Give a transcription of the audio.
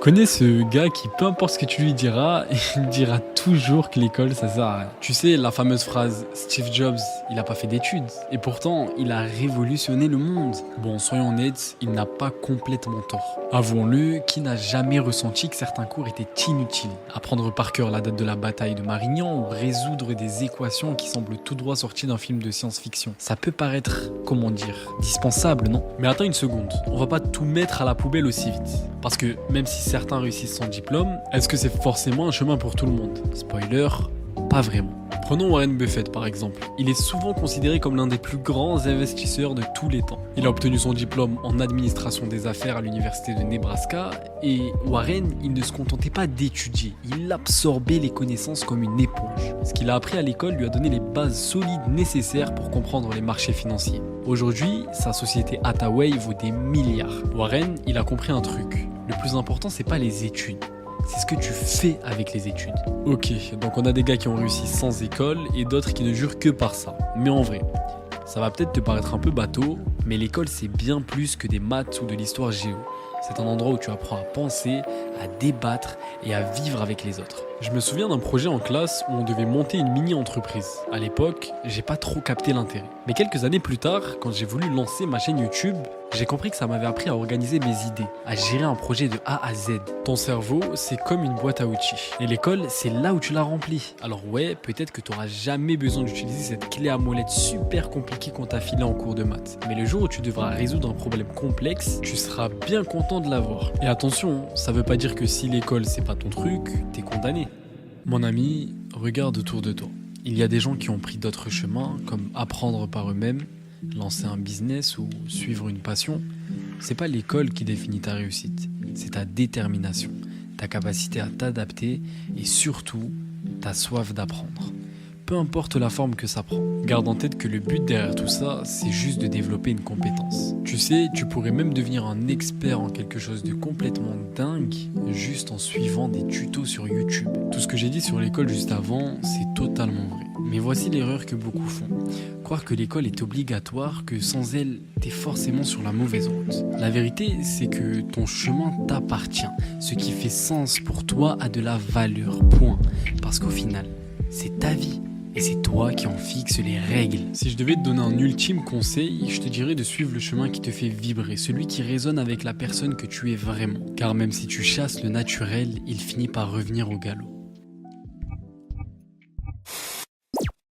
connais ce gars qui, peu importe ce que tu lui diras, il dira toujours que l'école, ça sert à rien. Tu sais, la fameuse phrase « Steve Jobs, il n'a pas fait d'études ». Et pourtant, il a révolutionné le monde. Bon, soyons honnêtes, il n'a pas complètement tort. Avouons-le, qui n'a jamais ressenti que certains cours étaient inutiles? Apprendre par cœur la date de la bataille de Marignan ou résoudre des équations qui semblent tout droit sorties d'un film de science-fiction. Ça peut paraître, comment dire, dispensable, non? Mais attends une seconde, on va pas tout mettre à la poubelle aussi vite. Parce que même si certains réussissent sans diplôme, est-ce que c'est forcément un chemin pour tout le monde? Spoiler, pas vraiment. Prenons Warren Buffett par exemple. Il est souvent considéré comme l'un des plus grands investisseurs de tous les temps. Il a obtenu son diplôme en administration des affaires à l'université de Nebraska et Warren, il ne se contentait pas d'étudier, il absorbait les connaissances comme une éponge. Ce qu'il a appris à l'école lui a donné les bases solides nécessaires pour comprendre les marchés financiers. Aujourd'hui, sa société Hathaway vaut des milliards. Warren, il a compris un truc. Le plus important, c'est pas les études. C'est ce que tu fais avec les études. Ok, donc on a des gars qui ont réussi sans école et d'autres qui ne jurent que par ça. Mais en vrai, ça va peut-être te paraître un peu bateau, mais l'école c'est bien plus que des maths ou de l'histoire géo. C'est un endroit où tu apprends à penser, à débattre et à vivre avec les autres. Je me souviens d'un projet en classe où on devait monter une mini-entreprise. À l'époque, j'ai pas trop capté l'intérêt. Mais quelques années plus tard, quand j'ai voulu lancer ma chaîne YouTube, j'ai compris que ça m'avait appris à organiser mes idées, à gérer un projet de A à Z. Ton cerveau, c'est comme une boîte à outils. Et l'école, c'est là où tu la remplis. Alors ouais, peut-être que tu n'auras jamais besoin d'utiliser cette clé à molette super compliquée qu'on t'a filée en cours de maths. Mais le jour où tu devras résoudre un problème complexe, tu seras bien content de l'avoir. Et attention, ça veut pas dire que si l'école c'est pas ton truc, t'es condamné. Mon ami, regarde autour de toi. Il y a des gens qui ont pris d'autres chemins, comme apprendre par eux-mêmes, lancer un business ou suivre une passion. C'est pas l'école qui définit ta réussite, c'est ta détermination, ta capacité à t'adapter et surtout ta soif d'apprendre. Peu importe la forme que ça prend. Garde en tête que le but derrière tout ça, c'est juste de développer une compétence. Tu sais, tu pourrais même devenir un expert en quelque chose de complètement dingue juste en suivant des tutos sur YouTube. Tout ce que j'ai dit sur l'école juste avant, c'est totalement vrai. Mais voici l'erreur que beaucoup font. Croire que l'école est obligatoire, que sans elle, t'es forcément sur la mauvaise route. La vérité, c'est que ton chemin t'appartient. Ce qui fait sens pour toi a de la valeur, point. Parce qu'au final, c'est ta vie. Et c'est toi qui en fixes les règles. Si je devais te donner un ultime conseil, je te dirais de suivre le chemin qui te fait vibrer, celui qui résonne avec la personne que tu es vraiment. Car même si tu chasses le naturel, il finit par revenir au galop.